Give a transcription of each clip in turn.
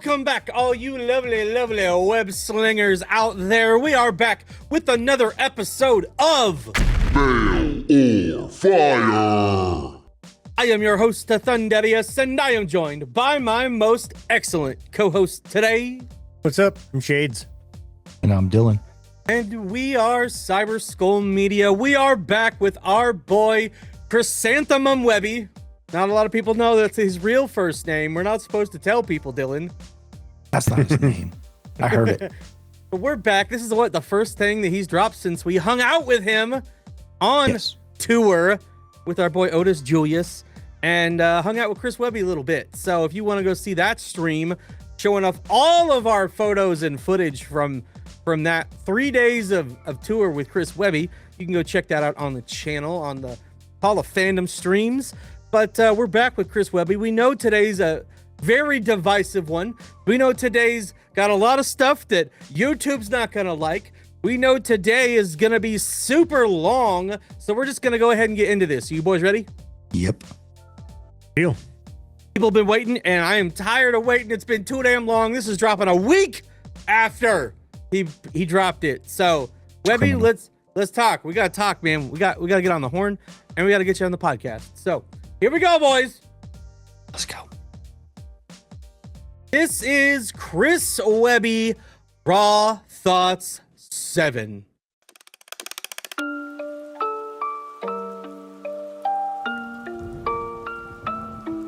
Welcome back, all you lovely, lovely web slingers out there. We are back with another episode of Mail or Fire. I am your host, Thundy, and I am joined by my most excellent co-host today. What's up? I'm Shades. And I'm Dillon. And we are Cyber Skull Media. We are back with our boy, Chrysanthemum Webby. Not a lot of people know that's his real first name. We're not supposed to tell people, Dillon. That's not his name. I heard it. But we're back. This is the first thing that he's dropped since we hung out with him on tour with our boy Otis Julius and hung out with Chris Webby a little bit. So if you want to go see that stream showing off all of our photos and footage from that 3 days of tour with Chris Webby, you can go check that out on the channel on the Hall of Fandom streams. But we're back with Chris Webby. We know today's a very divisive one. We know today's got a lot of stuff that YouTube's not going to like. We know today is going to be super long. So we're just going to go ahead and get into this. Are you boys ready? Yep. Deal. People have been waiting, and I am tired of waiting. It's been too damn long. This is dropping a week after he dropped it. So, Webby, let's talk. We got to talk, man. We got to get on the horn, and we got to get you on the podcast. So, here we go, boys. Let's go. This is Chris Webby, Raw Thoughts 7.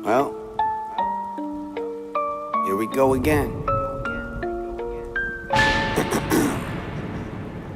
Well, here we go again.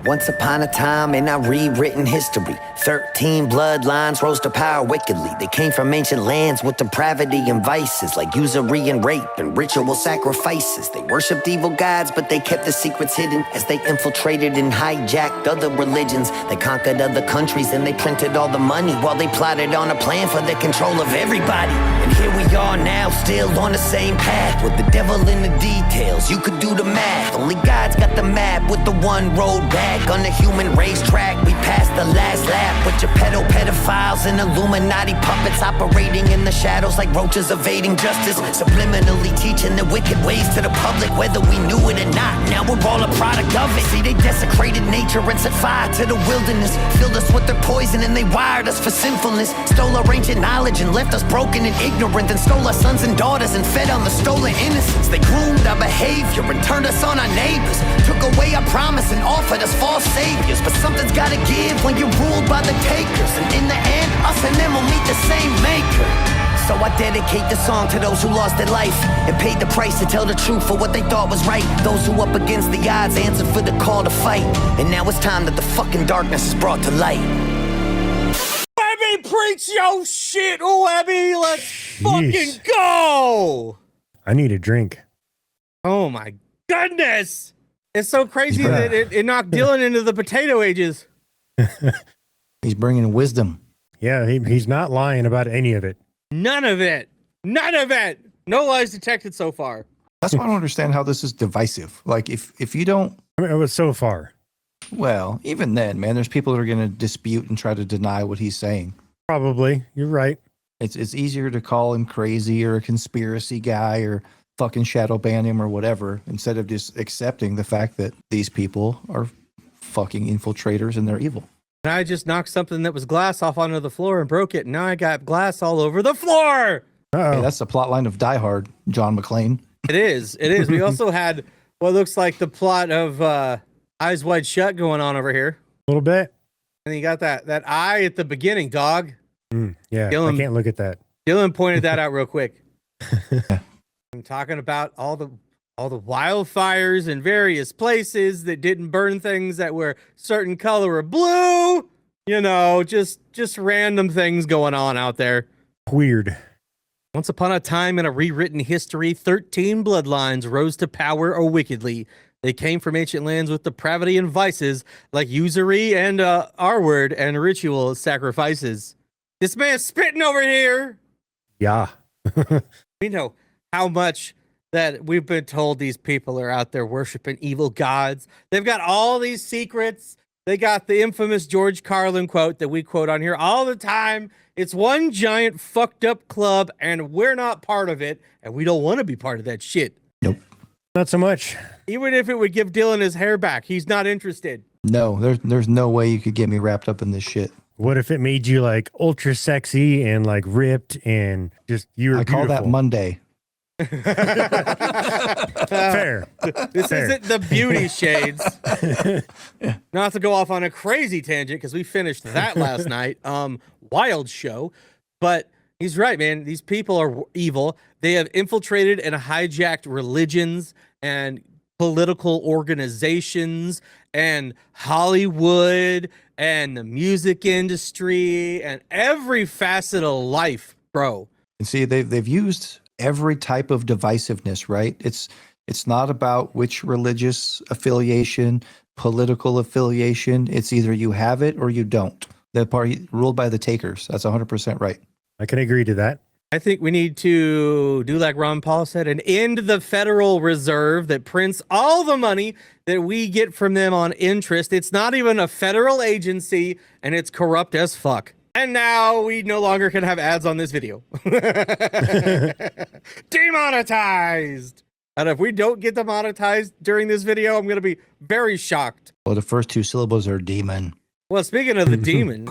Once upon a time in our rewritten history, 13 bloodlines rose to power wickedly. They came from ancient lands with depravity and vices, like usury and rape and ritual sacrifices. They worshipped evil gods, but they kept the secrets hidden as they infiltrated and hijacked other religions. They conquered other countries and they printed all the money while they plotted on a plan for the control of everybody. And here we are now, still on the same path, with the devil in the details. You could do the math. Only God's got the map with the one road back. On the human racetrack, we passed the last lap with your pedophiles and Illuminati puppets operating in the shadows like roaches evading justice, subliminally teaching the wicked ways to the public, whether we knew it or not. Now we're all a product of it. See, they desecrated nature and set fire to the wilderness, filled us with their poison and they wired us for sinfulness, stole our ancient knowledge and left us broken and ignorant, then stole our sons and daughters and fed on the stolen innocence. They groomed our behavior and turned us on our neighbors, took away our promise and offered us false saviors. But something's gotta give when you're ruled by the takers, and in the end, us and them will meet the same maker. So I dedicate this song to those who lost their life and paid the price to tell the truth for what they thought was right. Those who up against the odds answered for the call to fight, and now it's time that the fucking darkness is brought to light. Webby, preach your shit, Webby. Let's fucking go. I need a drink. Oh my goodness. It's so crazy that it knocked Dillon into the potato ages. He's bringing wisdom. Yeah, he's not lying about any of it. None of it. None of it. No lies detected so far. That's why I don't understand how this is divisive. Like, if you don't... I mean, it was so far. Well, even then, man, there's people that are going to dispute and try to deny what he's saying. Probably. You're right. It's easier to call him crazy or a conspiracy guy or fucking shadow ban him or whatever, instead of just accepting the fact that these people are fucking infiltrators and they're evil. And I just knocked something that was glass off onto the floor and broke it. And now I got glass all over the floor. Hey, that's the plot line of Die Hard, John McClane. It is. It is. We also had what looks like the plot of Eyes Wide Shut going on over here. A little bit. And you got that eye at the beginning, dog. Yeah, Dillon, I can't look at that. Dillon pointed that out real quick. I'm talking about all the wildfires in various places that didn't burn things that were certain color or blue. You know, just random things going on out there. Weird. Once upon a time in a rewritten history, 13 bloodlines rose to power or wickedly. They came from ancient lands with depravity and vices like usury and R-word and ritual sacrifices. This man's spitting over here. Yeah. We know how much that we've been told these people are out there worshiping evil gods. They've got all these secrets. They got the infamous George Carlin quote that we quote on here all the time. It's one giant fucked up club, and we're not part of it, and we don't want to be part of that shit. Nope. Not so much. Even if it would give Dillon his hair back, he's not interested. No, there's no way you could get me wrapped up in this shit. What if it made you like ultra sexy and like ripped and just you were I call that beautiful? Monday. Fair. This Fair. isn't the beauty shades. Not to go off on a crazy tangent because we finished that last night. Wild show. But he's right, man. These people are evil. They have infiltrated and hijacked religions and political organizations and Hollywood and the music industry and every facet of life, bro. And see, they've used every type of divisiveness, right? It's not about which religious affiliation, political affiliation. It's either you have it or you don't. The party ruled by the takers. That's 100% right. I can agree to that. I think we need to do like Ron Paul said and end the Federal Reserve that prints all the money that we get from them on interest. It's not even a federal agency and it's corrupt as fuck. And now we no longer can have ads on this video. Demonetized. And if we don't get demonetized during this video, I'm going to be very shocked. Well, the first two syllables are demon. Well, speaking of the demon,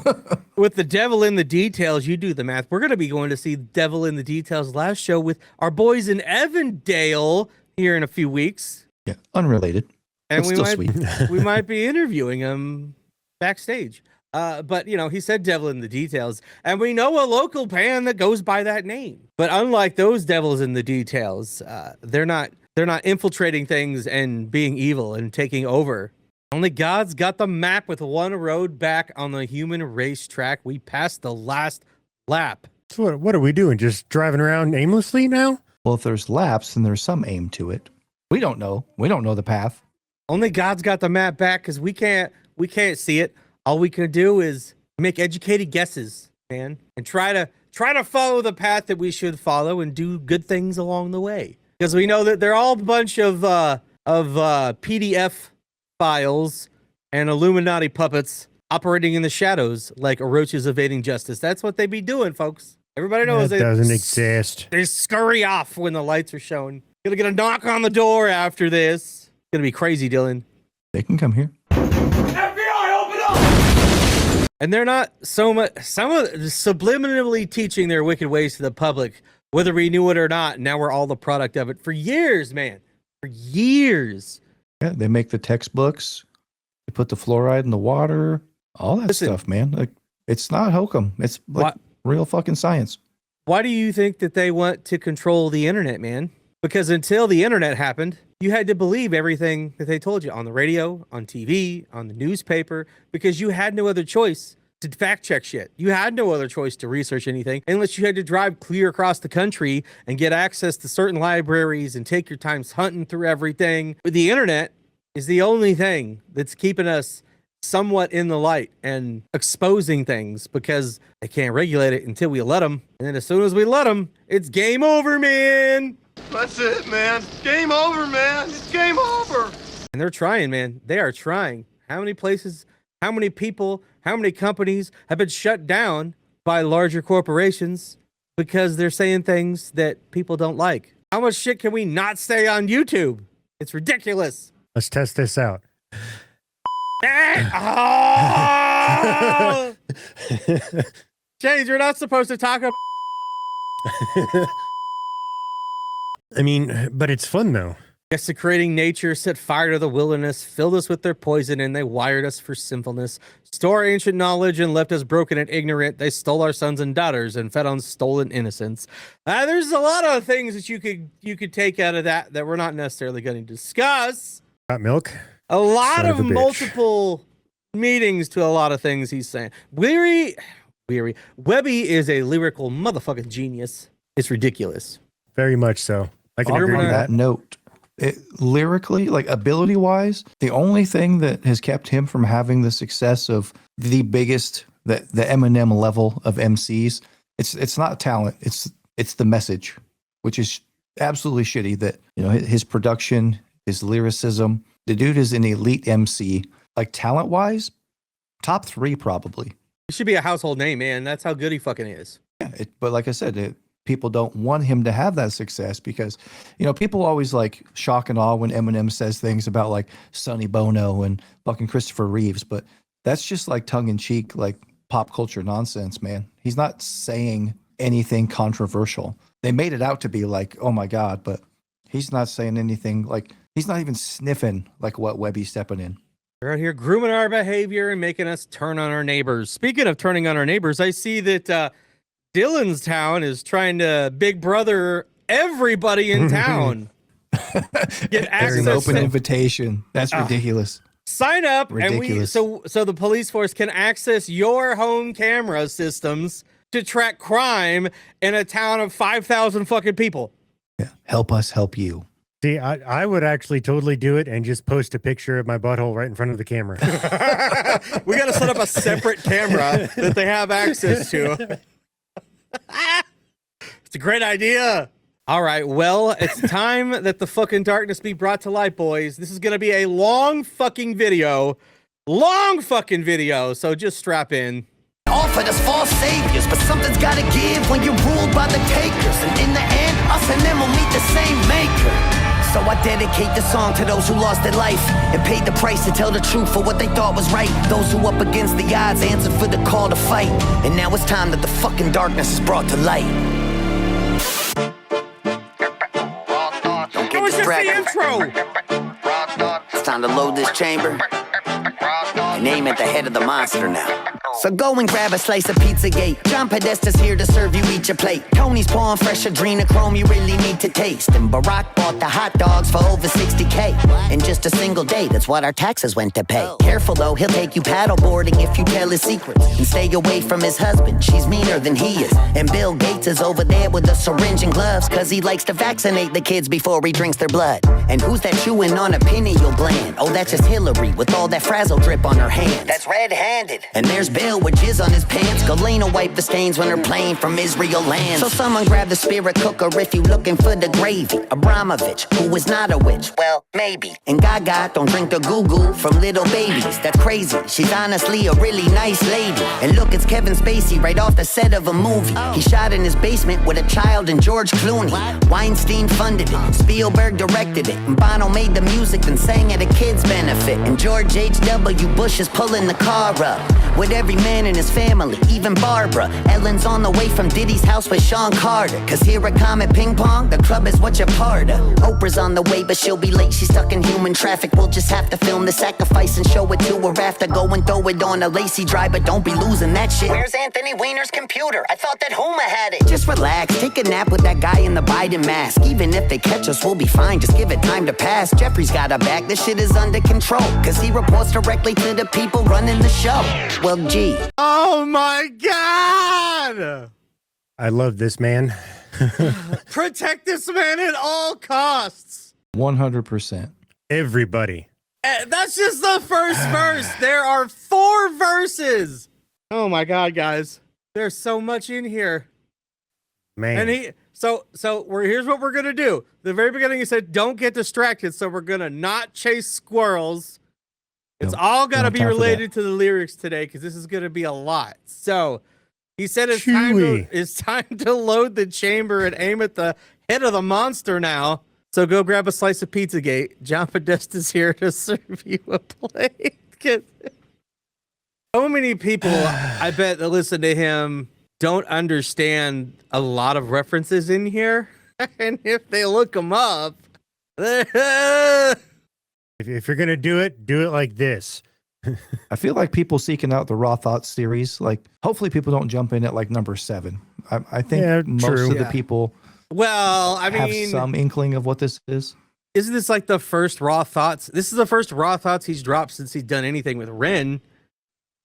with the devil in the details, you do the math. We're going to be going to see Devil in the Details last show with our boys in Evandale here in a few weeks. Yeah, unrelated. And But still sweet. we might be interviewing him backstage. But you know, he said Devil in the Details, and we know a local band that goes by that name. But unlike those devils in the details, they're not infiltrating things and being evil and taking over. Only God's got the map with one road back on the human racetrack. We passed the last lap. So what are we doing? Just driving around aimlessly now? Well, if there's laps, then there's some aim to it. We don't know. We don't know the path. Only God's got the map back because we can't see it. All we can do is make educated guesses, man, and try to follow the path that we should follow and do good things along the way. Because we know that they're all a bunch of PDF files and Illuminati puppets operating in the shadows like roaches evading justice. That's what they be doing, folks. Everybody knows That doesn't exist. They scurry off when the lights are shown. Gonna get a knock on the door after this. Gonna be crazy, Dillon. They can come here. And they're not subliminally teaching their wicked ways to the public, whether we knew it or not. Now we're all the product of it for years, man. For years. Yeah, they make the textbooks. They put the fluoride in the water. All that stuff, man. Like, it's not hokum. It's like real fucking science. Why do you think that they want to control the internet, man? Because until the internet happened, you had to believe everything that they told you on the radio, on TV, on the newspaper, because you had no other choice to fact check shit. You had no other choice to research anything unless you had to drive clear across the country and get access to certain libraries and take your times hunting through everything. But the internet is the only thing that's keeping us somewhat in the light and exposing things because they can't regulate it until we let them. And then as soon as we let them, it's game over, man. That's it, man. Game over, man. It's game over. And they're trying, man. They are trying. How many places, how many people, how many companies have been shut down by larger corporations because they're saying things that people don't like? How much shit can we not say on YouTube? It's ridiculous. Let's test this out. Oh! James, you're not supposed to talk about. I mean, but it's fun though. Desecrating nature, set fire to the wilderness, filled us with their poison, and they wired us for sinfulness. Store ancient knowledge and left us broken and ignorant. They stole our sons and daughters and fed on stolen innocence. There's a lot of things that you could take out of that we're not necessarily going to discuss. Got milk? A lot Son of of a bitch. multiple meanings to a lot of things he's saying. Weary. Webby is a lyrical motherfucking genius. It's ridiculous. Very much so. I can On agree with that that. note, lyrically, like ability-wise, the only thing that has kept him from having the success of the biggest, the Eminem level of MCs, it's not talent. It's the message, which is absolutely shitty. That, you know, his production, his lyricism. The dude is an elite MC. Like talent-wise, top 3 probably. He should be a household name, man. That's how good he fucking is. Yeah, but like I said, people don't want him to have that success because, people always like shock and awe when Eminem says things about like Sonny Bono and fucking Christopher Reeves, but that's just like tongue in cheek, like pop culture nonsense, man. He's not saying anything controversial. They made it out to be like, oh my God, but he's not saying anything like, he's not even sniffing like what Webby's stepping in. We're out here grooming our behavior and making us turn on our neighbors. Speaking of turning on our neighbors, I see that Dillon's town is trying to big brother everybody in town. Get access. There's an open invitation. That's ridiculous. Sign up, Ridiculous. and so the police force can access your home camera systems to track crime in a town of 5,000 fucking people. Yeah. Help us help you. See, I would actually totally do it and just post a picture of my butthole right in front of the camera. We got to set up a separate camera that they have access to. It's a great idea. All right, well, it's time that the fucking darkness be brought to light, boys. This is going to be a long fucking video. So just strap in. Offered us false saviors, but something's gotta give when you're ruled by the takers. And in the end, us and them will meet the same maker. So I dedicate this song to those who lost their life and paid the price to tell the truth for what they thought was right. Those who up against the odds answered for the call to fight. And now it's time that the fucking darkness is brought to light. Don't get distracted. Intro. It's time to load this chamber and aim at the head of the monster now. So go and grab a slice of Pizzagate. John Podesta's here to serve you each a plate. Tony's pouring fresh adrenochrome you really need to taste. And Barack bought the hot dogs for over 60K. In just a single day, that's what our taxes went to pay. Careful though, he'll take you paddleboarding if you tell his secrets. And stay away from his husband, she's meaner than he is. And Bill Gates is over there with a syringe and gloves, cause he likes to vaccinate the kids before he drinks their blood. And who's that chewing on a pineal gland? Oh, that's just Hillary with all that frazzle drip on her hands. That's red-handed. And there's Bill with jizz on his pants. Galena wiped the stains when her plane from Israel lands. So someone grab the spirit cooker if you looking for the gravy. Abramovich, who is not a witch. Well, maybe. And Gaga don't drink the goo-goo from little babies. That's crazy. She's honestly a really nice lady. And look, it's Kevin Spacey right off the set of a movie. He shot in his basement with a child and George Clooney. Weinstein funded it. Spielberg directed it. And Bono made the music and sang at a kid's benefit. And George H.W. Bush is pulling the car up with every man in his family, even Barbara. Ellen's on the way from Diddy's house with Sean Carter. Cause here at Comet Ping Pong, the club is what you're part of. Oprah's on the way, but she'll be late. She's stuck in human traffic. We'll just have to film the sacrifice and show it to her after. Go and throw it on a lacy dry, but don't be losing that shit. Where's Anthony Weiner's computer? I thought that Huma had it. Just relax, take a nap with that guy in the Biden mask. Even if they catch us, we'll be fine. Just give it time to pass. Jeffrey's got our back. This shit is under control. Cause he reports directly to the people running the show. Well, gee. Oh my God! I love this man. Protect this man at all costs. 100%. Everybody. That's just the first verse. There are 4 verses. Oh my God, guys. There's so much in here. Man. And here's what we're gonna do. The very beginning he said, don't get distracted, so we're gonna not chase squirrels. It's all got to be related to the lyrics today because this is going to be a lot. So he said it's time to load the chamber and aim at the head of the monster now. So go grab a slice of Pizzagate. John Podesta's here to serve you a plate. So many people, I bet, that listen to him don't understand a lot of references in here. And if they look them up... If you're going to do it like this. I feel like people seeking out the Raw Thoughts series, like hopefully people don't jump in at like number 7. I think most of the people have some inkling of what this is. Isn't this like the first Raw Thoughts? This is the first Raw Thoughts he's dropped since he's done anything with Ren.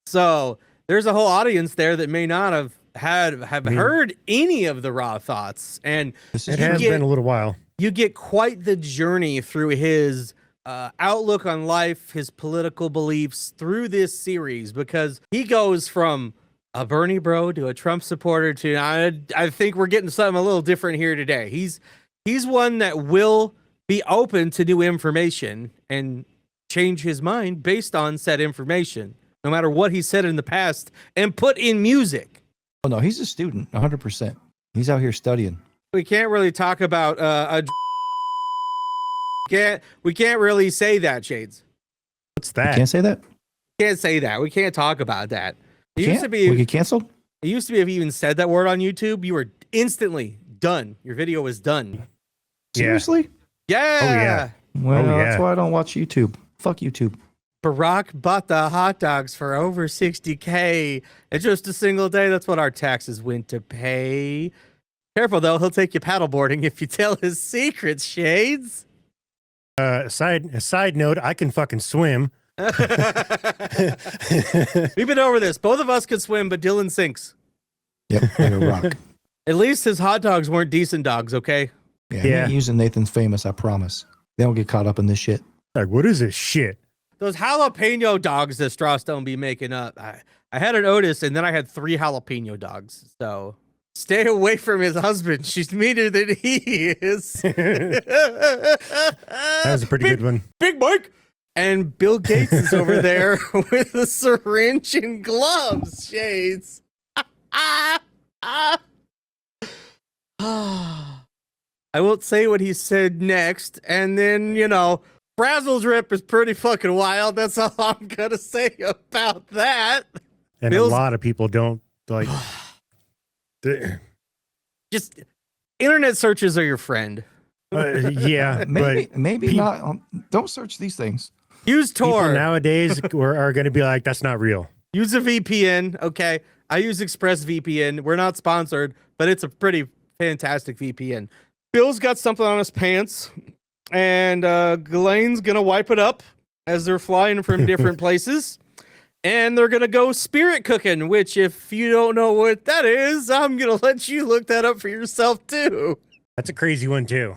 So there's a whole audience there that may not have heard any of the Raw Thoughts. And it has been a little while. You get quite the journey through his outlook on life, his political beliefs through this series, because he goes from a Bernie bro to a Trump supporter to I think we're getting something a little different here today. He's one that will be open to new information and change his mind based on said information, no matter what he said in the past and put in music. Oh no, he's a student, 100%. He's out here studying. We can't really talk about we can't really say that, Shades. What's that? Can't say that. Can't say that. We can't talk about that. It Can't? used to be. We get canceled. It used to be if you even said that word on YouTube, you were instantly done. Your video was done. Seriously? Yeah. Oh, yeah. Well, Oh, yeah. that's why I don't watch YouTube. Fuck YouTube. Barack bought the hot dogs for over $60K in just a single day. That's what our taxes went to pay. Careful though, he'll take you paddleboarding if you tell his secrets, Shades. Side note, I can fucking swim. We've been over this. Both of us could swim, but Dillon sinks. Yep, like a rock. At least his hot dogs weren't decent dogs, okay? Yeah, he ain't using Nathan's Famous, I promise. They don't get caught up in this shit. Like, what is this shit? Those jalapeno dogs that Strauss don't be making up. I had an Otis, and then I had 3 jalapeno dogs. So stay away from his husband. She's meaner than he is. That was a pretty good one. Big Mike. And Bill Gates is over there with a syringe and gloves, Shades. I won't say what he said next. And then, Frazzle Drip is pretty fucking wild. That's all I'm going to say about that. And Bill's- a lot of people don't like. Just internet searches are your friend. Yeah, Maybe pe- not. Don't search these things. Use people Tor. nowadays are going to be like, that's not real. Use a VPN. Okay. I use ExpressVPN. We're not sponsored, but it's a pretty fantastic VPN. Bill's got something on his pants, and Ghislaine's going to wipe it up as they're flying from different places. And they're going to go spirit cooking, which if you don't know what that is, I'm going to let you look that up for yourself too. That's a crazy one too.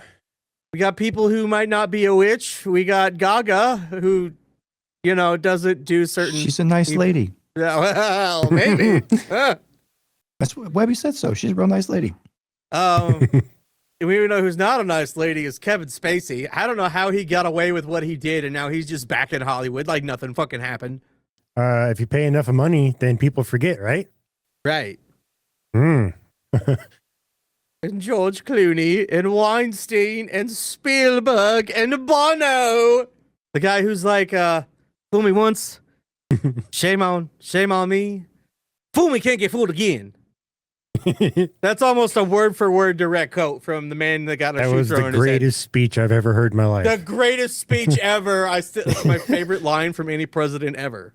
We got people who might not be a witch. We got Gaga, who, doesn't do certain... She's a nice lady. Well, maybe. That's what Webby said so. She's a real nice lady. We even know who's not a nice lady is Kevin Spacey. I don't know how he got away with what he did, and now he's just back in Hollywood like nothing fucking happened. If you pay enough of money, then people forget, right? Right. Hmm. And George Clooney and Weinstein and Spielberg and Bono. The guy who's like, fool me once, shame on me. Fool me, can't get fooled again. That's almost a word for word direct quote from the man that got a That shoe was thrown the in his head. greatest speech I've ever heard in my life. The greatest speech ever. It's my favorite line from any president ever.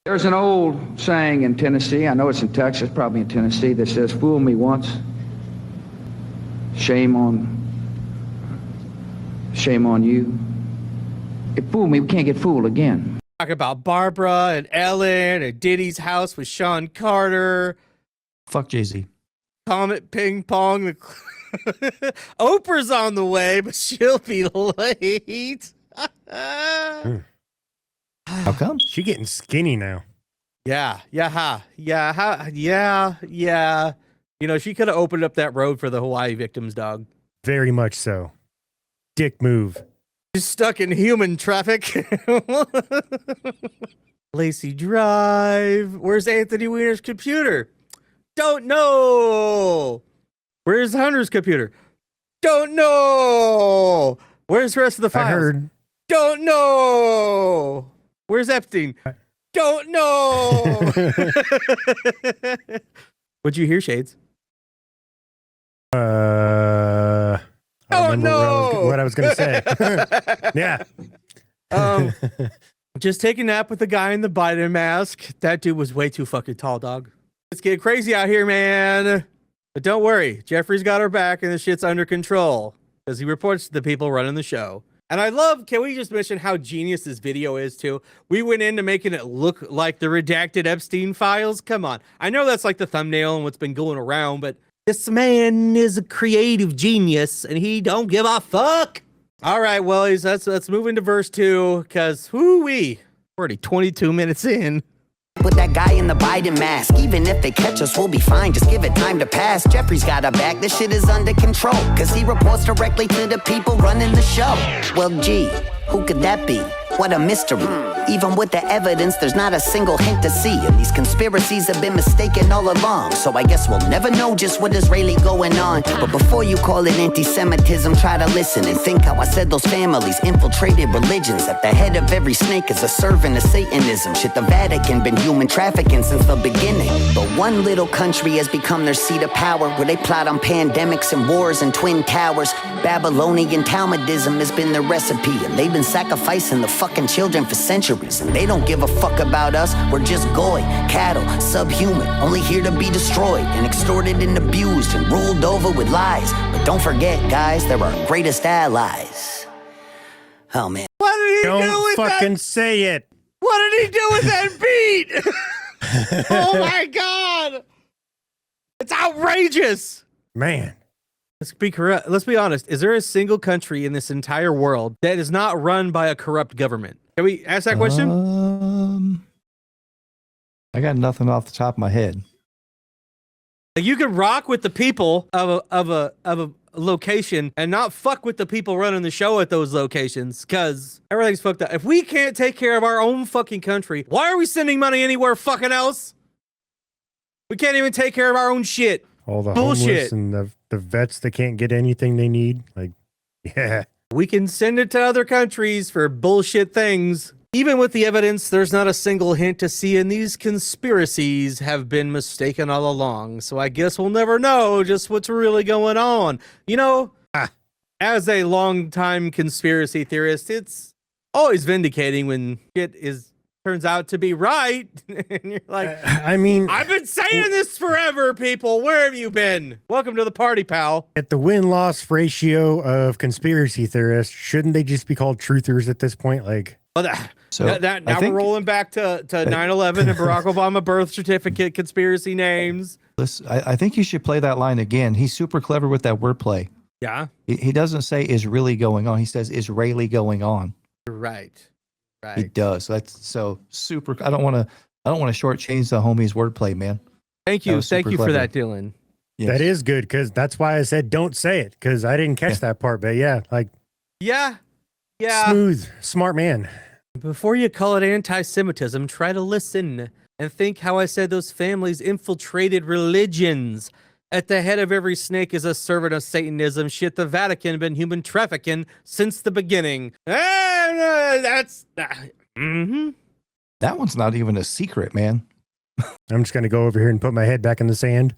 There's an old saying in Tennessee, I know it's in Texas, probably in Tennessee, that says, fool me once, shame on you. If fool me, we can't get fooled again. Talk about Barbara and Ellen and Diddy's house with Sean Carter. Fuck Jay-Z. Comet Ping Pong. Oprah's on the way, but she'll be late. How come? She getting skinny now. Yeah. She could have opened up that road for the Hawaii victims, dog. Very much so. Dick move. She's stuck in human traffic. Lacey Drive. Where's Anthony Weiner's computer? Don't know. Where's Hunter's computer? Don't know. Where's the rest of the files? I heard. Don't know. Where's Epstein? Don't know. What'd you hear, Shades? I Oh, remember no. what I was going to say. Yeah. Just take a nap with the guy in the Biden mask. That dude was way too fucking tall, dog. It's getting crazy out here, man. But don't worry. Jeffrey's got our back and the shit's under control because he reports to the people running the show. And I love, can we just mention how genius this video is too? We went into making it look like the redacted Epstein files. Come on. I know that's like the thumbnail and what's been going around, but this man is a creative genius and he don't give a fuck. All right, well, let's move into verse 2 because we're already 22 minutes in. With that guy in the Biden mask, even if they catch us, we'll be fine. Just give it time to pass. Jeffrey's got a back, this shit is under control. Cause he reports directly to the people running the show. Well, gee, who could that be? What a mystery. Even with the evidence, there's not a single hint to see. And these conspiracies have been mistaken all along. So I guess we'll never know just what is really going on. But before you call it anti-Semitism, try to listen and think how I said those families infiltrated religions. At the head of every snake is a servant of Satanism. Shit, the Vatican been human trafficking since the beginning. But one little country has become their seat of power, where they plot on pandemics and wars and twin towers. Babylonian Talmudism has been their recipe, and they've been sacrificing the fucking children for centuries. And they don't give a fuck about us. We're just goy, cattle, subhuman, only here to be destroyed and extorted and abused and ruled over with lies. But don't forget, guys, they're our greatest allies. Oh man. What did he do Don't with fucking that? say it. What did he do with that beat? Oh my god! It's outrageous. Man. Let's be correct. Let's be honest. Is there a single country in this entire world that is not run by a corrupt government? Can we ask that question? I got nothing off the top of my head. Like, you can rock with the people of a location and not fuck with the people running the show at those locations, because everything's fucked up. If we can't take care of our own fucking country, why are we sending money anywhere fucking else? We can't even take care of our own shit. All the Bullshit. homeless and the vets that can't get anything they need. Like, yeah. We can send it to other countries for bullshit things. Even with the evidence, there's not a single hint to see, and these conspiracies have been mistaken all along. So I guess we'll never know just what's really going on. You know, as a longtime conspiracy theorist, it's always vindicating when shit turns out to be right. And you're like, I mean, I've been saying this forever, people. Where have you been? Welcome to the party, pal. at the win-loss ratio of conspiracy theorists, shouldn't they just be called truthers at this point? Like, Well, now we're rolling back to 9/11 and Barack Obama birth certificate conspiracy names. Listen, I think you should play that line again. He's super clever with that wordplay. Yeah, He doesn't say is really going on. He says is really going on. right. He does. That's so super. I don't want to shortchange the homie's wordplay, man. Thank That you. was Thank super you for clever. that, Dillon. Yes. that is good, because that's why I said don't say it, because I didn't catch that part. But yeah, like, Yeah. smooth, smart man. Before you call it anti-Semitism, try to listen and think how I said those families infiltrated religions. At the head of every snake is a servant of Satanism. Shit, the Vatican been human trafficking since the beginning. That's... Mm-hmm. That one's not even a secret, man. I'm just going to go over here and put my head back in the sand.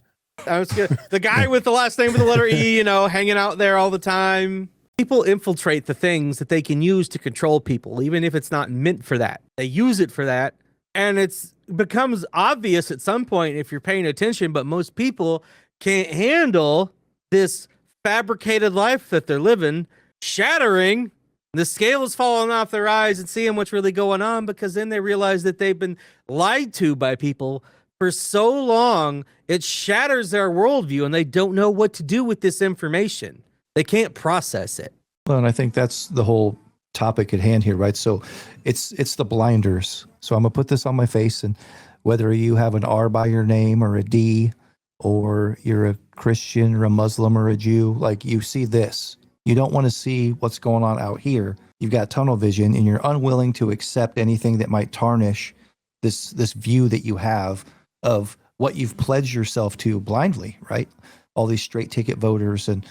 I was good. The guy with the last name with the letter E, hanging out there all the time. People infiltrate the things that they can use to control people, even if it's not meant for that. They use it for that, and it becomes obvious at some point if you're paying attention, but most people can't handle this fabricated life that they're living, shattering. The scales falling off their eyes and seeing what's really going on, because then they realize that they've been lied to by people for so long, it shatters their worldview and they don't know what to do with this information. They can't process it. Well, and I think that's the whole topic at hand here, right? So it's the blinders. So I'm gonna put this on my face, and whether you have an R by your name or a D, or you're a Christian or a Muslim or a Jew, like, you see this. You don't want to see what's going on out here. You've got tunnel vision, and you're unwilling to accept anything that might tarnish this view that you have of what you've pledged yourself to blindly, right? All these straight ticket voters, and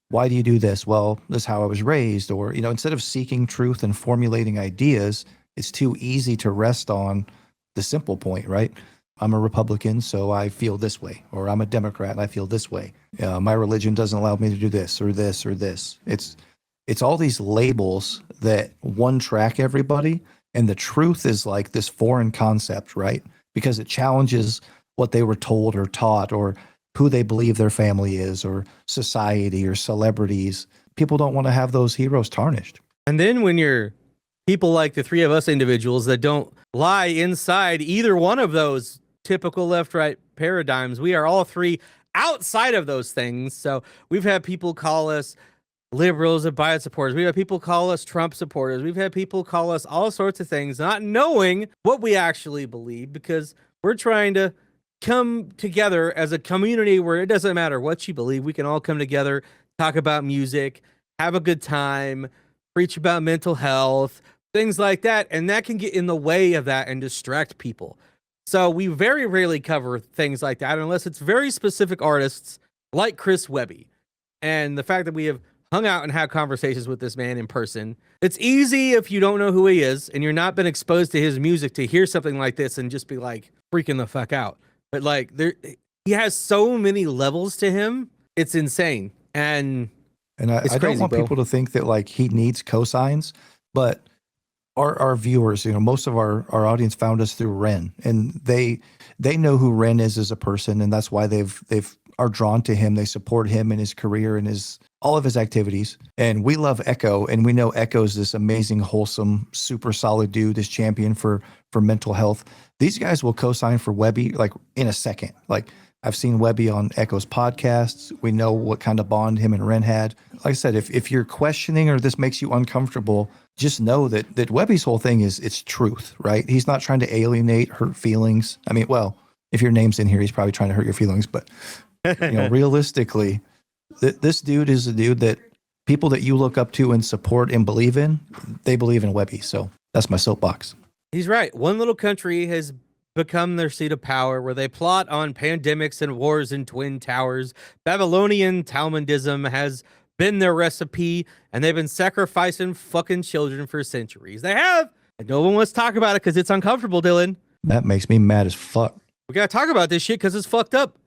why do you do this? Well, this is how I was raised. Or, instead of seeking truth and formulating ideas, it's too easy to rest on the simple point, right? I'm a Republican, so I feel this way. Or I'm a Democrat, and I feel this way. My religion doesn't allow me to do this or this or this. It's all these labels that one track everybody. And the truth is like this foreign concept, right? Because it challenges what they were told or taught, or who they believe their family is, or society, or celebrities. People don't want to have those heroes tarnished. And then when you're people like the three of us individuals that don't lie inside either one of those typical left-right paradigms, we are all three outside of those things. So we've had people call us liberals and Biden supporters. We've had people call us Trump supporters. We've had people call us all sorts of things, not knowing what we actually believe, because we're trying to come together as a community where it doesn't matter what you believe. We can all come together, talk about music, have a good time, preach about mental health, things like that. And that can get in the way of that and distract people. So we very rarely cover things like that unless it's very specific artists like Chris Webby. And the fact that we have hung out and had conversations with this man in person. It's easy if you don't know who he is and you're not been exposed to his music to hear something like this and just be like freaking the fuck out. But like he has so many levels to him. It's insane. And I crazy, don't want people to think that like he needs cosigns, but our viewers, you know, most of our audience found us through Ren, and they know who Ren is as a person, and that's why they've are drawn to him. They support him in his career and all of his activities. And we love Echo, and we know Echo's this amazing, wholesome, super solid dude, this champion for mental health. These guys will co-sign for Webby like in a second. Like I've seen Webby on Echo's podcasts. We know what kind of bond him and Ren had. Like I said, if you're questioning or this makes you uncomfortable, just know that Webby's whole thing is it's truth, right? He's not trying to alienate, hurt feelings. I mean, well, if your name's in here, he's probably trying to hurt your feelings, but you know, realistically, this dude is a dude that people that you look up to and support and believe in, they believe in Webby. So that's my soapbox. he's right. One little country has become their seat of power where they plot on pandemics and wars in twin towers. Babylonian Talmudism has been their recipe, and they've been sacrificing fucking children for centuries. They have, and no one wants to talk about it because it's uncomfortable, Dillon. That makes me mad as fuck. We gotta talk about this shit because it's fucked up,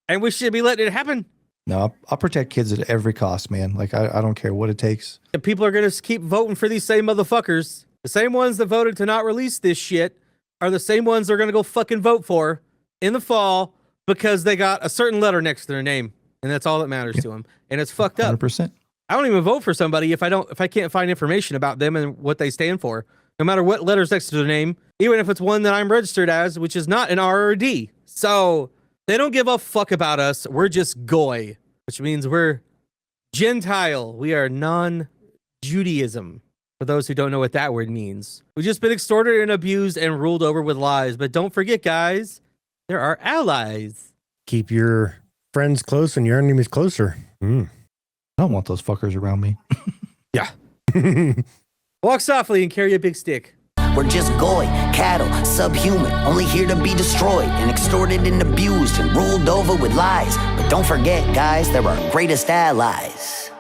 and we should be letting it happen. No, I'll protect kids at every cost, man. Like, I don't care what it takes. And people are gonna keep voting for these same motherfuckers. The same ones that voted to not release this shit are the same ones they're gonna go fucking vote for in the fall because they got a certain letter next to their name, and that's all that matters to them. And it's fucked up. 100%. I don't even vote for somebody if I can't find information about them and what they stand for, no matter what letter's next to their name, even if it's one that I'm registered as, which is not an R or a D. So they don't give a fuck about us. We're just goy, which means we're Gentile. We are non-Judaism, for those who don't know what that word means. We've just been extorted and abused and ruled over with lies. But don't forget, guys, there are allies. Keep your friends close and your enemies closer. I don't want those fuckers around me. Yeah. Walk softly and carry a big stick. We're just goy, cattle, subhuman, only here to be destroyed and extorted and abused and ruled over with lies. But don't forget, guys, they're our greatest allies.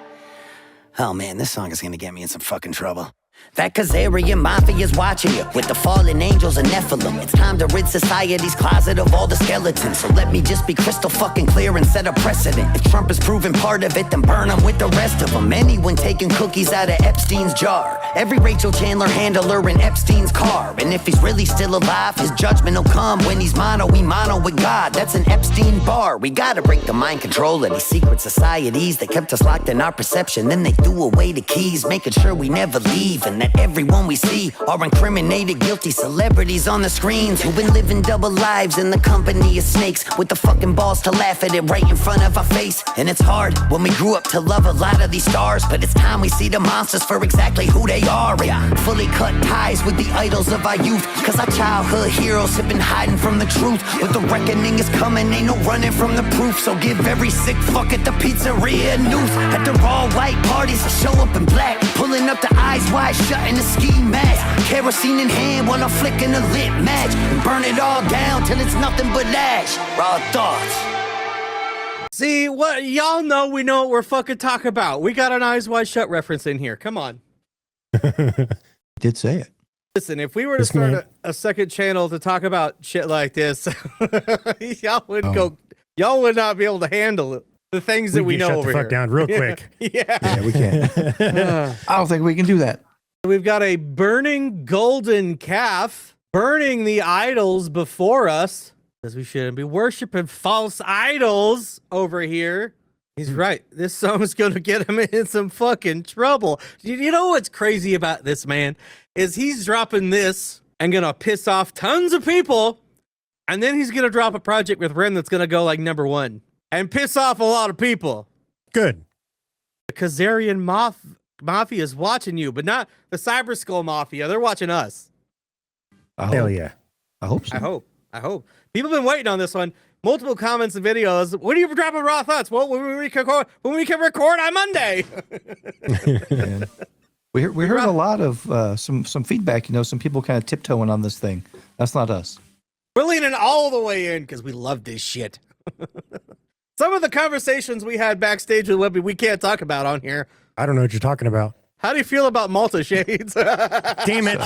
Oh man, this song is gonna get me in some fucking trouble. That Khazarian Mafia's watching you with the fallen angels and Nephilim. It's time to rid society's closet of all the skeletons. So let me just be crystal fucking clear and set a precedent. If Trump is proven part of it, then burn him with the rest of them. Anyone taking cookies out of Epstein's jar. Every Rachel Chandler handler in Epstein's car. And if he's really still alive, his judgment will come when he's mono with God. That's an Epstein bar. We gotta break the mind control of these secret societies that kept us locked in our perception. Then they threw away the keys, making sure we never leave. And that everyone we see are incriminated, guilty celebrities on the screens who've been living double lives in the company of snakes with the fucking balls to laugh at it right in front of our face. And it's hard when we grew up to love a lot of these stars, but it's time we see the monsters for exactly who they are and fully cut ties with the idols of our youth, cause our childhood heroes have been hiding from the truth. But the reckoning is coming, ain't no running from the proof. So give every sick fuck at the pizzeria a noose. At the all white parties, I show up in black, pulling up the eyes wide shut in a ski mask, kerosene in hand while I'm flicking a lit match, and burn it all down till it's nothing but ash. Raw thoughts. See, what y'all know, we know what we're fucking talking about. We got an Eyes Wide Shut reference in here. Come on. Did say it. Listen, if we were to start a second channel to talk about shit like this, y'all would not be able to handle it. The things that we know over here. Shut the fuck down real quick. Yeah, we can't. I don't think we can do that. We've got a burning golden calf, burning the idols before us, because we shouldn't be worshiping false idols over here. He's right. This song's going to get him in some fucking trouble. You know what's crazy about this man is he's dropping this and going to piss off tons of people. And then he's going to drop a project with Ren that's going to go like #1 and piss off a lot of people. Good. The Khazarian Mafia is watching you, but not the Cyber Skull Mafia. They're watching us. Hell yeah. I hope so. I hope. People have been waiting on this one. Multiple comments and videos. When are you dropping Raw Thoughts? Well, when we can record on Monday. We heard a lot of some feedback. Some people kind of tiptoeing on this thing. That's not us. We're leaning all the way in because we love this shit. Some of the conversations we had backstage with Webby, we can't talk about on here. I don't know what you're talking about. How do you feel about Malta shades? Damn it.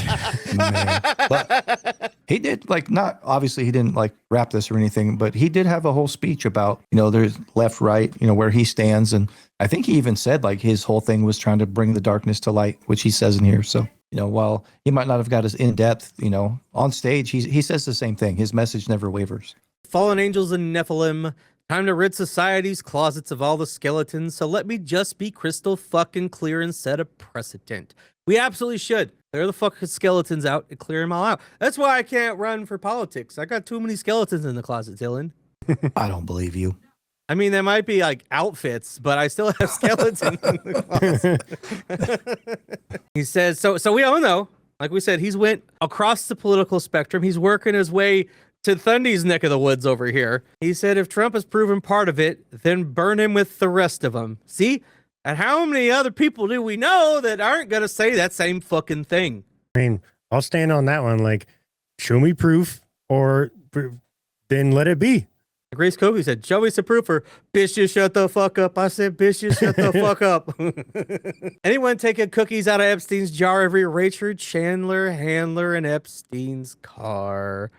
Man. But he did not obviously he didn't rap this or anything, but he did have a whole speech about, there's left, right, where he stands. And I think he even said his whole thing was trying to bring the darkness to light, which he says in here. So, while he might not have got as in depth, on stage, he says the same thing. His message never wavers. Fallen angels and Nephilim. Time to rid society's closets of all the skeletons, so let me just be crystal fucking clear and set a precedent. We absolutely should. Clear the fucking skeletons out and clear them all out. That's why I can't run for politics. I got too many skeletons in the closet, Dillon. I don't believe you. I mean, there might be outfits, but I still have skeletons in the closet. He says, so we all know, like we said, he's went across the political spectrum. He's working his way to Thundy's neck of the woods over here. He said, if Trump has proven part of it, then burn him with the rest of them. See? And how many other people do we know that aren't going to say that same fucking thing? I mean, I'll stand on that one. Show me proof or then let it be. Grace Kobe said, show me some proof, or bitch, just shut the fuck up. I said, bitch, just shut the fuck up. Anyone taking cookies out of Epstein's jar every Richard Chandler handler in Epstein's car?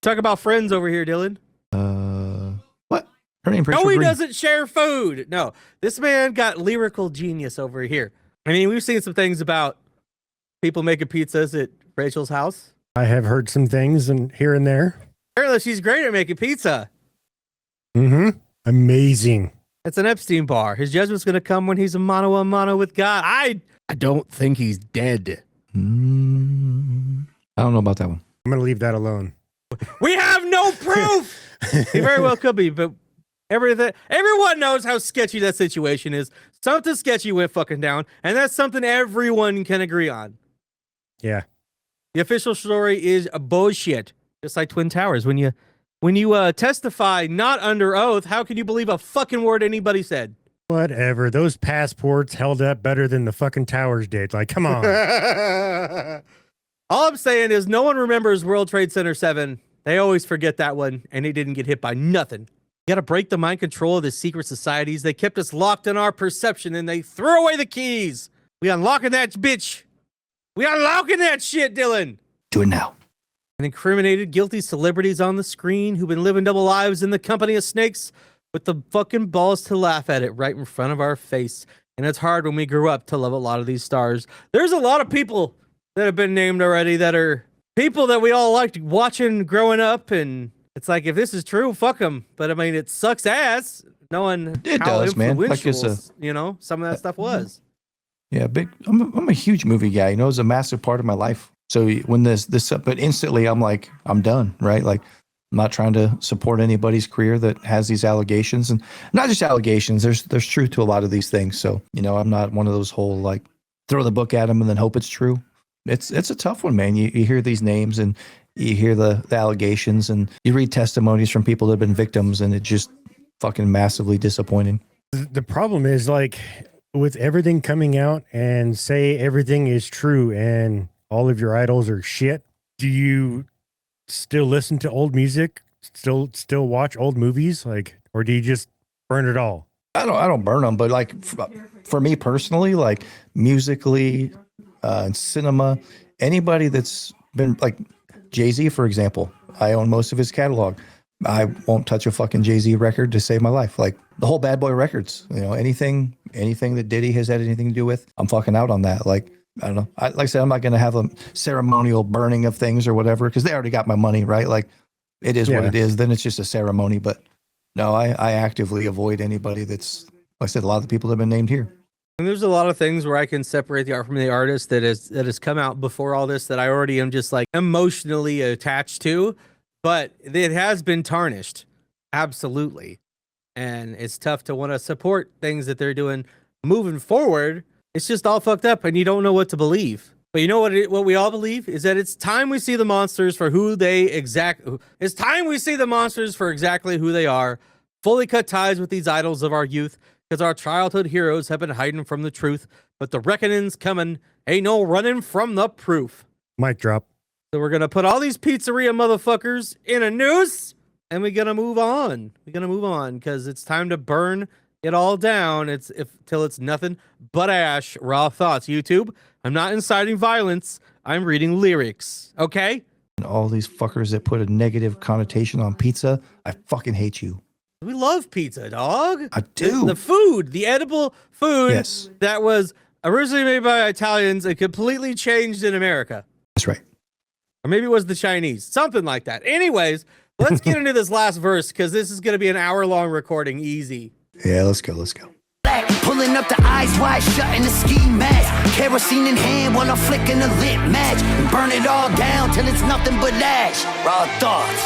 Talk about friends over here, Dillon. What? Her name? No, he doesn't share food. No, this man got lyrical genius over here. I mean, we've seen some things about people making pizzas at Rachel's house. I have heard some things and here and there. Apparently, she's great at making pizza. Mm-hmm. Amazing. It's an Epstein bar. His judgment's going to come when he's a mano with God. I don't think he's dead. I don't know about that one. I'm going to leave that alone. We have no proof. He very well could be, but everyone knows how sketchy that situation is. Something sketchy went fucking down, and that's something everyone can agree on. Yeah. The official story is a bullshit, just like Twin Towers. When you testify not under oath, how can you believe a fucking word anybody said? Whatever. Those passports held up better than the fucking towers did. Come on. All I'm saying is no one remembers World Trade Center 7. They always forget that one, and he didn't get hit by nothing. You gotta break the mind control of the secret societies. They kept us locked in our perception, and they threw away the keys. We unlocking that bitch. We unlocking that shit, Dillon. Do it now. And incriminated guilty celebrities on the screen who've been living double lives in the company of snakes with the fucking balls to laugh at it right in front of our face. And it's hard when we grew up to love a lot of these stars. There's a lot of people that have been named already that are people that we all liked watching growing up, and it's if this is true, fuck them. But I mean, it sucks ass knowing it how does, man. Influential, some of that stuff was. Yeah, I'm a huge movie guy. It's a massive part of my life. So when this, but instantly I'm done, right? I'm not trying to support anybody's career that has these allegations, and not just allegations. There's truth to a lot of these things. So I'm not one of those whole throw the book at them and then hope it's true. It's a tough one, man. You hear these names and you hear the allegations and you read testimonies from people that have been victims, and it's just fucking massively disappointing. The problem is with everything coming out and say everything is true and all of your idols are shit. Do you still listen to old music? Still watch old movies? Or do you just burn it all? I don't burn them, but for me personally, musically, and cinema, anybody that's been Jay-Z, for example, I own most of his catalog. I won't touch a fucking Jay-Z record to save my life. The whole Bad Boy Records, anything that Diddy has had anything to do with, I'm fucking out on that. I don't know. Like I said, I'm not going to have a ceremonial burning of things or whatever, because they already got my money, right? It is what it is. Then it's just a ceremony. But no, I actively avoid anybody that's, like I said, a lot of the people that have been named here. And there's a lot of things where I can separate the art from the artist that has come out before all this that I already am just emotionally attached to, but it has been tarnished. Absolutely. And it's tough to want to support things that they're doing moving forward. It's just all fucked up and you don't know what to believe. But you know what we all believe is that it's time we see the monsters for it's time we see the monsters for exactly who they are. Fully cut ties with these idols of our youth because our childhood heroes have been hiding from the truth, but the reckoning's coming. Ain't no running from the proof. Mic drop. So we're going to put all these pizzeria motherfuckers in a noose, and we're going to move on. We're going to move on because it's time to burn it all down. Till it's nothing but ash. Raw thoughts. YouTube, I'm not inciting violence. I'm reading lyrics. Okay? And all these fuckers that put a negative connotation on pizza, I fucking hate you. We love pizza, dog. I do. The food, the edible food Yes. that was originally made by Italians and completely changed in America. That's right. Or maybe it was the Chinese. Something like that. Anyways, let's get into this last verse because this is going to be an hour-long recording. Easy. Yeah, let's go. Let's go. Pulling up the eyes wide shut in the ski mask. Kerosene in hand while I'm flicking a lit match. And burn it all down till it's nothing but ash. Raw thoughts.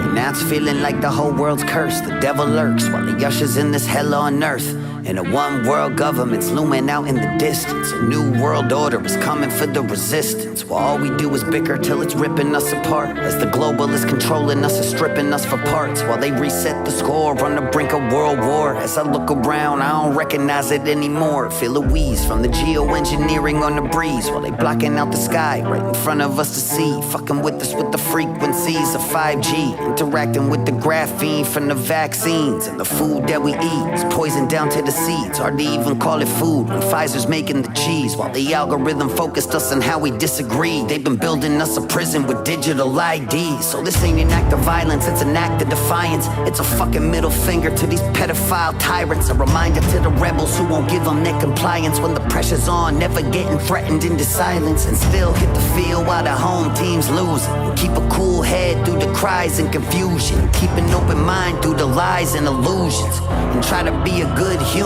And now it's feeling like the whole world's cursed. The devil lurks while he ushers in this hell on earth. And a one world government's looming out in the distance. A new world order is coming for the resistance. While all we do is bicker till it's ripping us apart. As the globalists controlling us and stripping us for parts. While they reset the score on the brink of world war. As I look around, I don't recognize it anymore. Feel a wheeze from the geoengineering on the breeze. While they blocking out the sky right in front of us to see. Fucking with us with the frequencies of 5G. Interacting with the graphene from the vaccines. And the food that we eat is poisoned down to the seeds. Hard to even call it food when Pfizer's making the cheese. While the algorithm focused us on how we disagree. They've been building us a prison with digital IDs. So this ain't an act of violence, it's an act of defiance. It's a fucking middle finger to these pedophile tyrants. A reminder to the rebels who won't give them their compliance. When the pressure's on, never getting threatened into silence. And still hit the field while the home team's losing. And keep a cool head through the cries and confusion. Keep an open mind through the lies and illusions. And try to be a good human.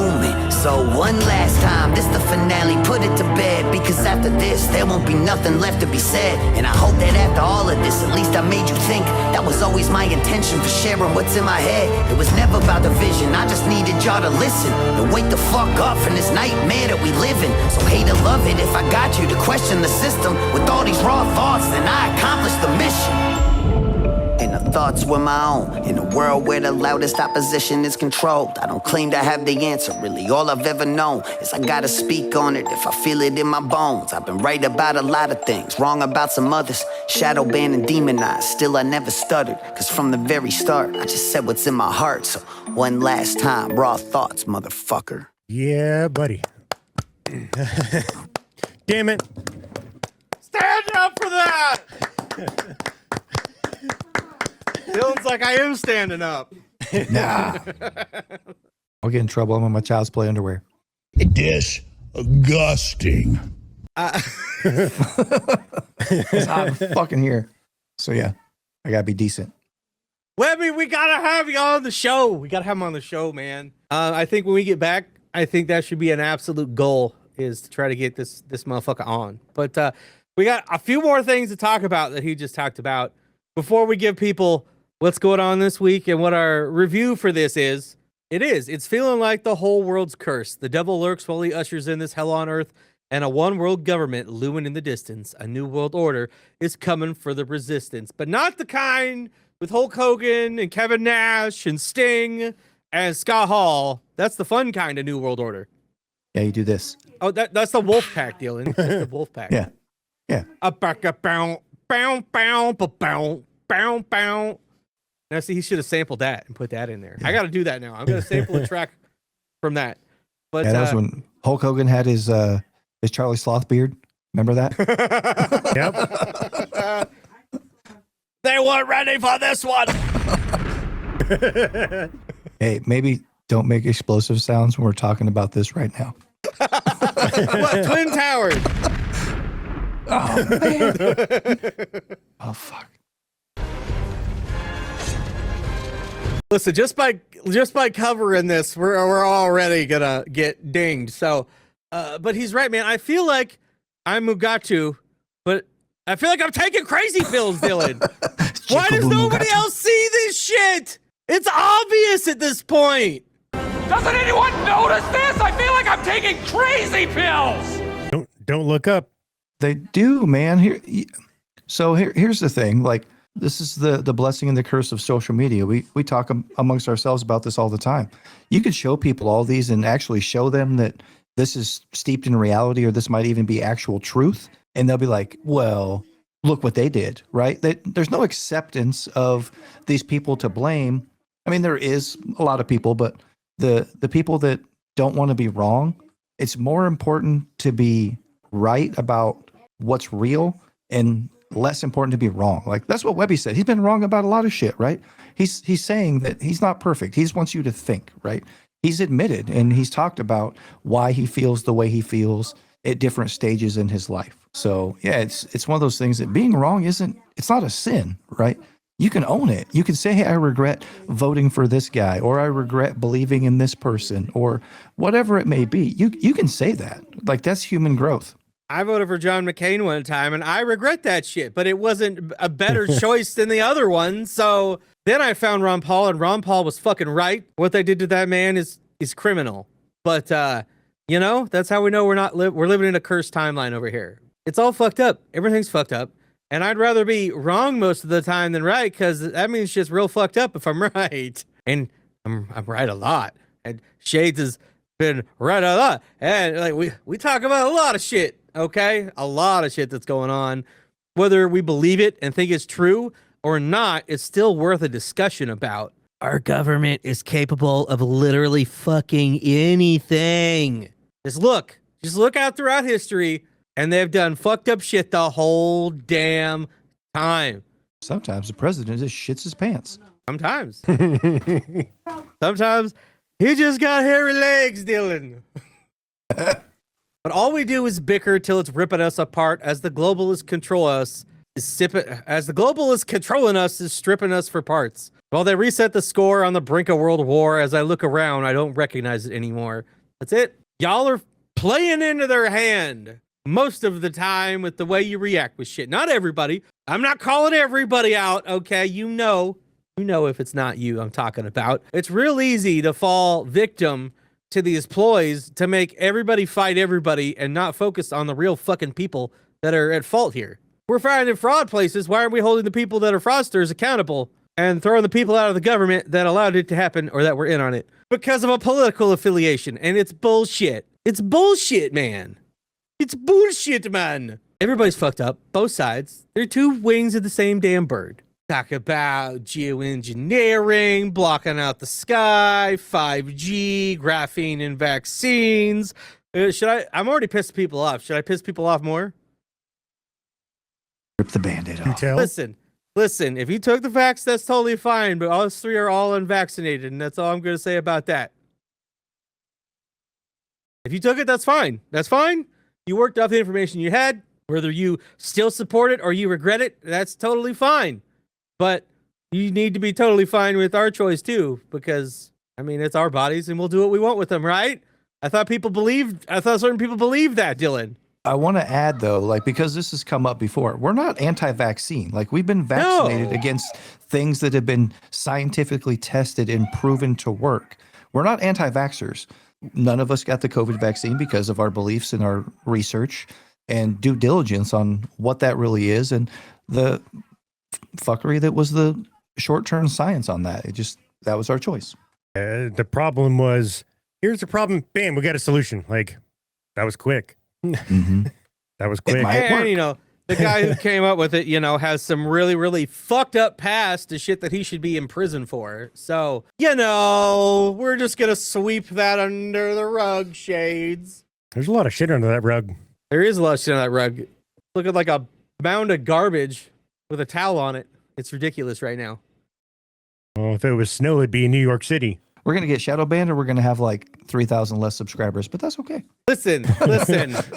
So one last time, this the finale, put it to bed. Because after this, there won't be nothing left to be said. And I hope that after all of this, at least I made you think. That was always my intention for sharing what's in my head. It was never about the vision, I just needed y'all to listen. And wake the fuck up from this nightmare that we live in. So hate or love it if I got you to question the system. With all these raw thoughts, then I accomplished the mission. And the thoughts were my own. In a world where the loudest opposition is controlled. I don't claim to have the answer. Really all I've ever known is I gotta speak on it if I feel it in my bones. I've been right about a lot of things, wrong about some others. Shadow banned and demonized, still I never stuttered. Cause from the very start, I just said what's in my heart. So one last time, raw thoughts, motherfucker. Yeah, buddy. Damn it. Stand up for that! Dillon's like, I am standing up. Nah. I'll get in trouble. I'm in my child's play underwear. Disgusting. It's hot fucking here. So yeah, I gotta be decent. Webby, we gotta have you on the show. We gotta have him on the show, man. I think when we get back, I think that should be an absolute goal, is to try to get this motherfucker on. But we got a few more things to talk about that he just talked about before we give people what's going on this week and what our review for this is. It's feeling like the whole world's cursed. The devil lurks while he ushers in this hell on earth, and a one world government looming in the distance. A new world order is coming for the resistance, but not the kind with Hulk Hogan and Kevin Nash and Sting and Scott Hall. That's the fun kind of new world order. Yeah, you do this. Oh, that's the wolf pack, Dillon. That's the wolf pack. Yeah. Yeah. A back a bow, bow, bow, bow, bow, bow. Now, see, he should have sampled that and put that in there. I got to do that now. I'm going to sample a track from that. But Yeah, that was when Hulk Hogan had his Charlie Sloth beard. Remember that? Yep. They weren't ready for this one. Hey, maybe don't make explosive sounds when we're talking about this right now. What, Twin Towers? Oh, man. Oh, fuck. Listen, just by covering this, we're already gonna get dinged. So, but he's right, man. I feel like I'm Mugatu, but I feel like I'm taking crazy pills, Dillon. Why does nobody else see this shit? It's obvious at this point. Doesn't anyone notice this? I feel like I'm taking crazy pills. Don't look up. They do, man. Here's the thing. Like, This is the blessing and the curse of social media. We talk amongst ourselves about this all the time. You could show people all these and actually show them that this is steeped in reality, or this might even be actual truth. And they'll be like, well, look what they did, right? There's no acceptance of these people to blame. I mean, there is a lot of people, but the people that don't want to be wrong, it's more important to be right about what's real and less important to be wrong. Like, that's what Webby said. He's been wrong about a lot of shit, right? He's saying that he's not perfect. He just wants you to think, right? He's admitted and he's talked about why he feels the way he feels at different stages in his life. So yeah, it's one of those things that being wrong it's not a sin, right? You can own it. You can say, hey, I regret voting for this guy, or I regret believing in this person, or whatever it may be. You can say that. Like, that's human growth. I voted for John McCain one time, and I regret that shit, but it wasn't a better choice than the other one. So then I found Ron Paul, and Ron Paul was fucking right. What they did to that man is criminal. But, that's how we know we're living in a cursed timeline over here. It's all fucked up. Everything's fucked up. And I'd rather be wrong most of the time than right, because that means shit's real fucked up if I'm right. And I'm right a lot. And Shades has been right a lot. And like we talk about a lot of shit, okay? A lot of shit that's going on. Whether we believe it and think it's true or not, it's still worth a discussion about. Our government is capable of literally fucking anything. Just look out throughout history. And they've done fucked up shit the whole damn time. Sometimes the president just shits his pants. Sometimes. Sometimes he just got hairy legs, Dillon. But all we do is bicker till it's ripping us apart as the globalists control us. As the globalists controlling us is stripping us for parts. While they reset the score on the brink of world war, as I look around, I don't recognize it anymore. That's it. Y'all are playing into their hand. Most of the time with the way you react with shit. Not everybody. I'm not calling everybody out, okay? You know if it's not you I'm talking about. It's real easy to fall victim to these ploys to make everybody fight everybody and not focus on the real fucking people that are at fault here. We're finding fraud places. Why aren't we holding the people that are fraudsters accountable and throwing the people out of the government that allowed it to happen or that were in on it? Because of a political affiliation. And it's bullshit. It's bullshit, man. It's bullshit, man. Everybody's fucked up. Both sides. They're two wings of the same damn bird. Talk about geoengineering, blocking out the sky, 5G, graphene and vaccines. I'm already pissed people off. Should I piss people off more? Rip the Band-Aid off. Listen, if you took the vax, that's totally fine, but us three are all unvaccinated, and that's all I'm going to say about that. If you took it, that's fine. That's fine. You worked off the information you had. Whether you still support it or you regret it, that's totally fine. But you need to be totally fine with our choice too, because it's our bodies and we'll do what we want with them, right? I thought certain people believed that, Dillon. I want to add though, because this has come up before, we're not anti-vaccine. We've been vaccinated against things that have been scientifically tested and proven to work. We're not anti-vaxxers. None of us got the COVID vaccine because of our beliefs and our research and due diligence on what that really is and the fuckery that was the short-term science on that. That was our choice. The problem was, here's the problem. Bam, we got a solution. That was quick. Mm-hmm. That was quick. And, the guy who came up with it, has some really, really fucked up past to shit that he should be in prison for. So, we're just going to sweep that under the rug, Shades. There's a lot of shit under that rug. There is a lot of shit under that rug. Looking like a mound of garbage with a towel on it. It's ridiculous right now. Well, if it was snow, it'd be in New York City. We're going to get shadow banned or we're going to have 3,000 less subscribers, but that's okay. Listen.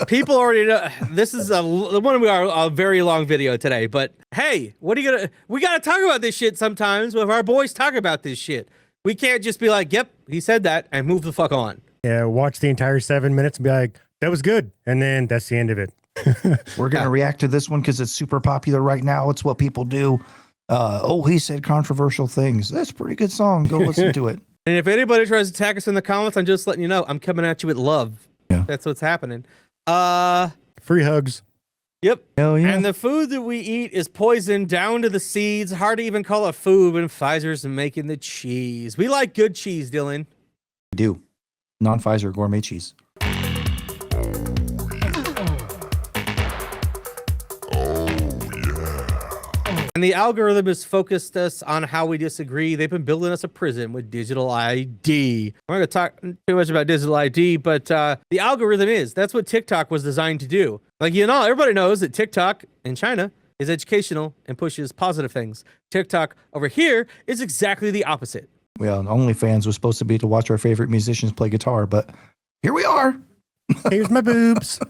People already know this is a very long video today, but hey, we got to talk about this shit sometimes when our boys talk about this shit. We can't just be like, yep, he said that and move the fuck on. Yeah. Watch the entire 7 minutes and be like, that was good. And then that's the end of it. We're going to react to this one because it's super popular right now. It's what people do. He said controversial things. That's a pretty good song. Go listen to it. And if anybody tries to attack us in the comments, I'm just letting you know I'm coming at you with love. Yeah. That's what's happening. Free hugs. Yep. Hell yeah. And the food that we eat is poisoned down to the seeds. Hard to even call it food when Pfizer's making the cheese. We like good cheese, Dillon. We do. Non-Pfizer gourmet cheese. And the algorithm has focused us on how we disagree. They've been building us a prison with digital ID. I'm not going to talk too much about digital ID, but the algorithm that's what TikTok was designed to do. Like, everybody knows that TikTok in China is educational and pushes positive things. TikTok over here is exactly the opposite. Well, OnlyFans was supposed to be to watch our favorite musicians play guitar, but here we are. Here's my boobs.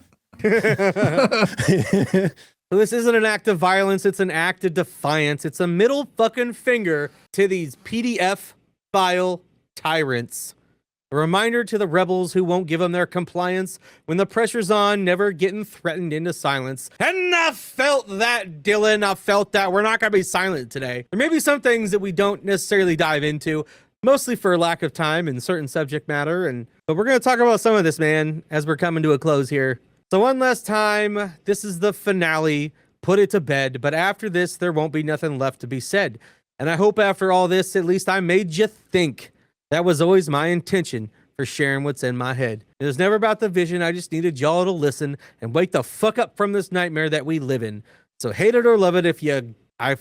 So this isn't an act of violence. It's an act of defiance. It's a middle fucking finger to these PDF file tyrants. A reminder to the rebels who won't give them their compliance when the pressure's on, never getting threatened into silence. And I felt that, Dillon. I felt that. We're not going to be silent today. There may be some things that we don't necessarily dive into, mostly for lack of time and certain subject matter. But we're going to talk about some of this, man, as we're coming to a close here. So one last time, this is the finale. Put it to bed. But after this, there won't be nothing left to be said. And I hope after all this, at least I made you think. That was always my intention for sharing what's in my head. It was never about the vision. I just needed y'all to listen and wake the fuck up from this nightmare that we live in. So hate it or love it, if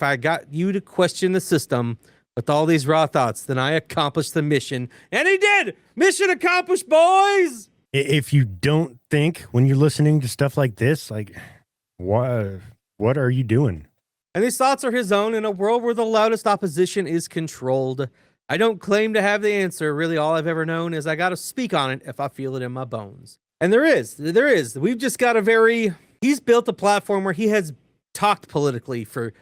I got you to question the system with all these raw thoughts, then I accomplished the mission. And he did! Mission accomplished, boys! If you don't think when you're listening to stuff like this, like, what are you doing? And these thoughts are his own in a world where the loudest opposition is controlled. I don't claim to have the answer. Really, all I've ever known is I got to speak on it if I feel it in my bones. And there is. We've just got he's built a platform where he has talked politically for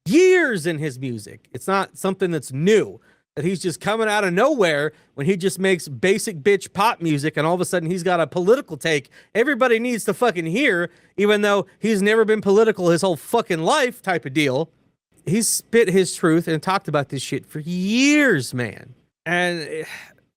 years in his music. It's not something that's new, that he's just coming out of nowhere when he just makes basic bitch pop music and all of a sudden he's got a political take everybody needs to fucking hear, even though he's never been political his whole fucking life type of deal. He's spit his truth and talked about this shit for years, man. And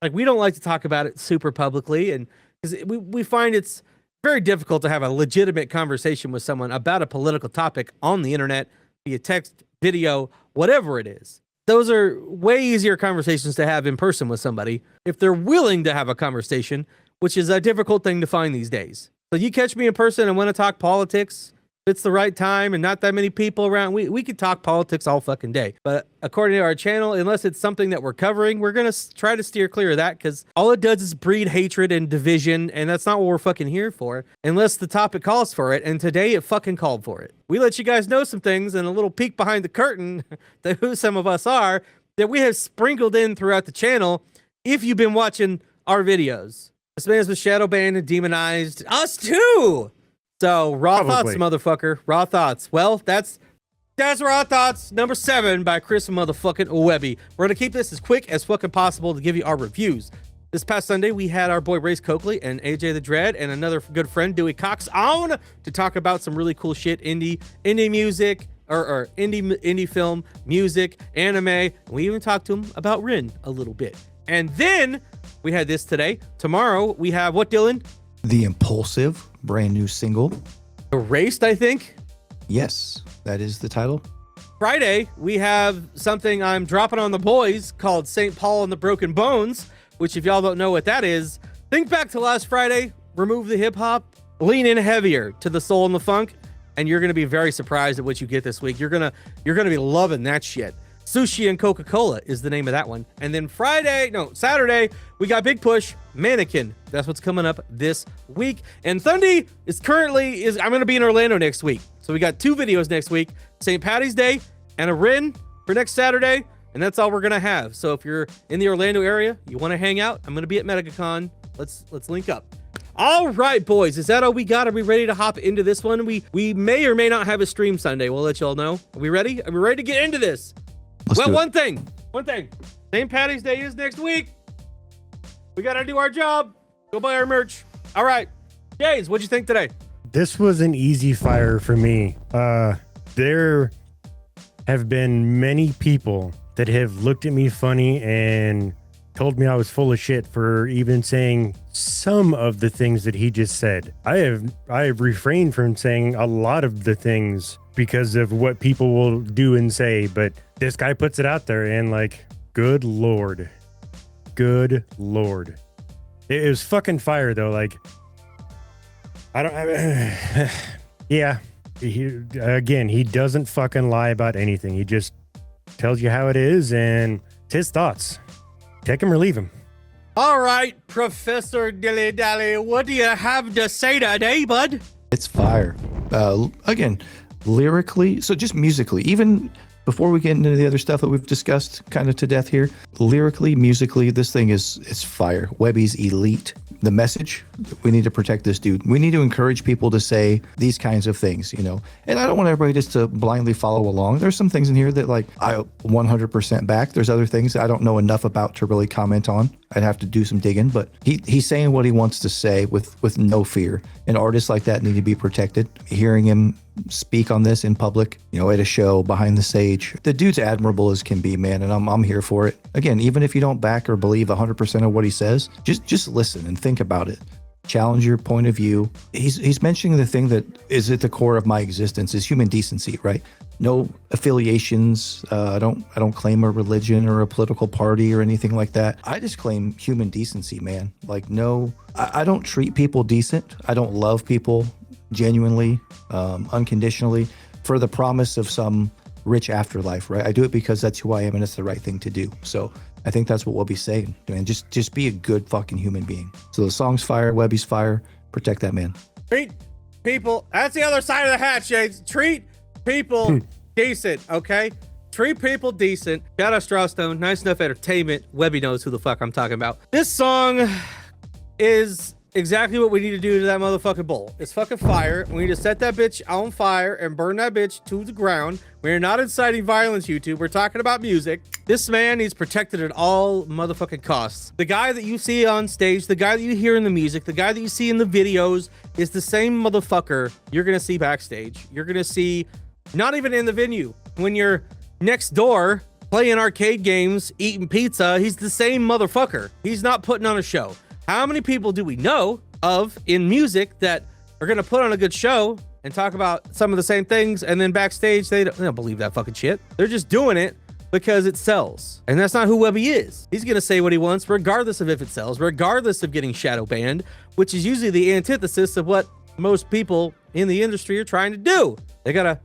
like, we don't like to talk about it super publicly, and because we find it's very difficult to have a legitimate conversation with someone about a political topic on the internet, via text, video, whatever it is. Those are way easier conversations to have in person with somebody if they're willing to have a conversation, which is a difficult thing to find these days. So you catch me in person and want to talk politics, if it's the right time and not that many people around, we could talk politics all fucking day. But according to our channel, unless it's something that we're covering, we're going to try to steer clear of that, because all it does is breed hatred and division, and that's not what we're fucking here for, unless the topic calls for it, and today it fucking called for it. We let you guys know some things and a little peek behind the curtain to who some of us are that we have sprinkled in throughout the channel if you've been watching our videos. This man's been shadow banned and demonized. Us too! So, Raw Probably. Thoughts, motherfucker. Raw Thoughts. Well, that's Raw Thoughts, number 7 by Chris motherfucking Webby. We're going to keep this as quick as fucking possible to give you our reviews. This past Sunday, we had our boy Race Coakley and AJ the Dread and another good friend, Dewey Cox, on to talk about some really cool shit, indie music, or indie film, music, anime. We even talked to him about Rin a little bit. And then we had this today. Tomorrow, we have what, Dillon? The Impulsive, brand new single. Erased, I think. Yes, that is the title. Friday, we have something I'm dropping on the boys called St. Paul and the Broken Bones, which if y'all don't know what that is, think back to last Friday, remove the hip hop, lean in heavier to the soul and the funk, and you're going to be very surprised at what you get this week. You're going to be loving that shit. Sushi and Coca-Cola is the name of that one. And then Saturday, we got Big Push, Mannequin. That's what's coming up this week. And Thundy I'm going to be in Orlando next week. So we got 2 videos next week, St. Patty's Day and a Rin for next Saturday. And that's all we're going to have. So if you're in the Orlando area, you want to hang out, I'm going to be at MedicaCon. Let's link up. All right, boys, is that all we got? Are we ready to hop into this one? We may or may not have a stream Sunday. We'll let y'all know. Are we ready? Are we ready to get into this? Let's do it. One thing. St. Patty's Day is next week. We got to do our job. Go buy our merch. All right. Jays, what'd you think today? This was an easy fire for me. There have been many people that have looked at me funny and told me I was full of shit for even saying some of the things that he just said. I have refrained from saying a lot of the things because of what people will do and say, but this guy puts it out there and like, good Lord. Good Lord. It was fucking fire though. Like, yeah. He doesn't fucking lie about anything. He just tells you how it is and it's his thoughts. Take him or leave him. All right, Professor Dilly Dally, what do you have to say today, bud? It's fire. Again, lyrically, so just musically, even before we get into the other stuff that we've discussed kind of to death here, lyrically, musically, this thing is fire. Webby's elite. The message, we need to protect this dude. We need to encourage people to say these kinds of things, you know. And I don't want everybody just to blindly follow along. There's some things in here that like I 100% back. There's other things I don't know enough about to really comment on. I'd have to do some digging, but he's saying what he wants to say with no fear. And artists like that need to be protected. Hearing him speak on this in public, you know, at a show, behind the stage, the dude's admirable as can be, man, and I'm here for it. Again, even if you don't back or believe 100% of what he says, just listen and think about it. Challenge your point of view. He's mentioning the thing that is at the core of my existence is human decency, right? No affiliations. I don't claim a religion or a political party or anything like that. I just claim human decency, man. Like, no, I don't treat people decent. I don't love people genuinely, unconditionally, for the promise of some rich afterlife, right? I do it because that's who I am and it's the right thing to do. So I think that's what Webby's saying, man. Just be a good fucking human being. So the song's fire, Webby's fire. Protect that man. Treat people, that's the other side of the hat, Shades. Treat people decent, okay? Treat people decent. Shout out Strawstone, Nice Enough Entertainment. Webby knows who the fuck I'm talking about. This song is exactly what we need to do to that motherfucking bowl. It's fucking fire. We need to set that bitch on fire and burn that bitch to the ground. We're not inciting violence, YouTube. We're talking about music. This man needs protected at all motherfucking costs. The guy that you see on stage, the guy that you hear in the music, the guy that you see in the videos is the same motherfucker you're gonna see backstage. You're gonna see not even in the venue. When you're next door playing arcade games, eating pizza, he's the same motherfucker. He's not putting on a show. How many people do we know of in music that are going to put on a good show and talk about some of the same things, and then backstage they don't believe that fucking shit? They're just doing it because it sells. And that's not who Webby is. He's going to say what he wants regardless of if it sells, regardless of getting shadow banned, which is usually the antithesis of what most people in the industry are trying to do. They gotta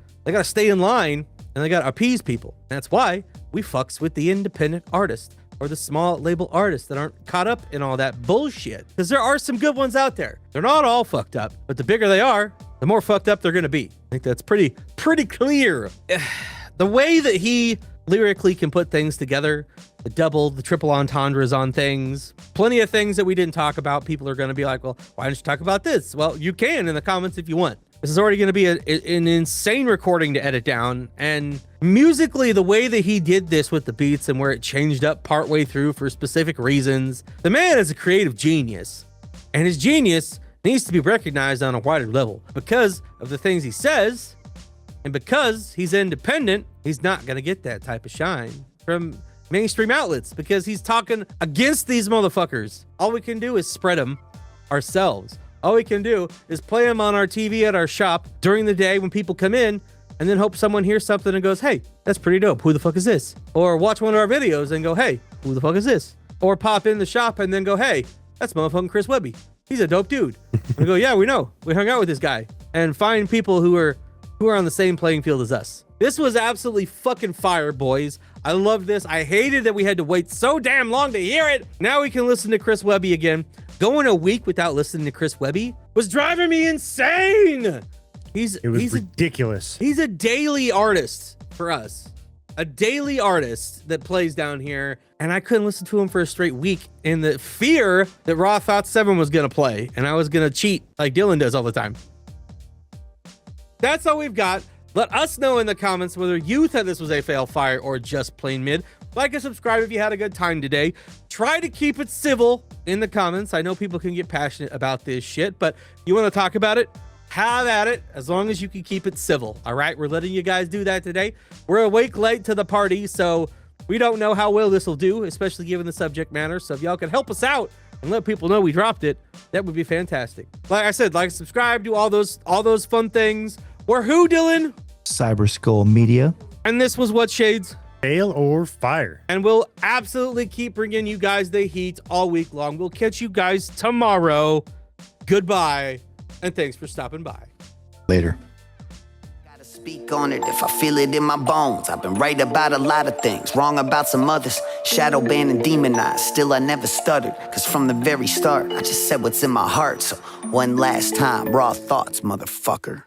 stay in line and they gotta appease people. That's why we fucks with the independent artist or the small label artists that aren't caught up in all that bullshit. Because there are some good ones out there. They're not all fucked up, but the bigger they are, the more fucked up they're gonna be. I think that's pretty clear. The way that he lyrically can put things together, the double, the triple entendres on things, plenty of things that we didn't talk about. People are gonna be like, well, why don't you talk about this? Well, you can in the comments if you want. This is already going to be an insane recording to edit down. And musically, the way that he did this with the beats and where it changed up partway through for specific reasons, the man is a creative genius. And his genius needs to be recognized on a wider level. Because of the things he says, and because he's independent, he's not going to get that type of shine from mainstream outlets because he's talking against these motherfuckers. All we can do is spread them ourselves. All we can do is play them on our TV at our shop during the day when people come in, and then hope someone hears something and goes, hey, that's pretty dope. Who the fuck is this? Or watch one of our videos and go, hey, who the fuck is this? Or pop in the shop and then go, hey, that's motherfucking Chris Webby. He's a dope dude. And go, yeah, we know. We hung out with this guy. And find people who are on the same playing field as us. This was absolutely fucking fire, boys. I love this. I hated that we had to wait so damn long to hear it. Now we can listen to Chris Webby again. Going a week without listening to Chris Webby was driving me insane. It was ridiculous. He's a daily artist for us. A daily artist that plays down here. And I couldn't listen to him for a straight week in the fear that Raw Thoughts VII was going to play. And I was going to cheat like Dillon does all the time. That's all we've got. Let us know in the comments whether you thought this was a fail fire or just plain mid. Like and subscribe if you had a good time today. Try to keep it civil in the comments. I know people can get passionate about this shit, but you want to talk about it? Have at it, as long as you can keep it civil. All right, we're letting you guys do that today. We're awake late to the party, so We don't know how well this will do, especially given the subject matter. So if y'all can help us out and let people know we dropped it, that would be fantastic. Like I said, like, subscribe, do all those fun things. We're who, Dillon? Cyber Skull Media. And this was What Shades? Hail or fire. And we'll absolutely keep bringing you guys the heat all week long. We'll catch you guys tomorrow. Goodbye, and thanks for stopping by. Later. Gotta speak on it if I feel it in my bones. I've been right about a lot of things, wrong about some others. Shadow banned and demonized, still I never stuttered. Cause from the very start, I just said what's in my heart. So one last time, raw thoughts, motherfucker.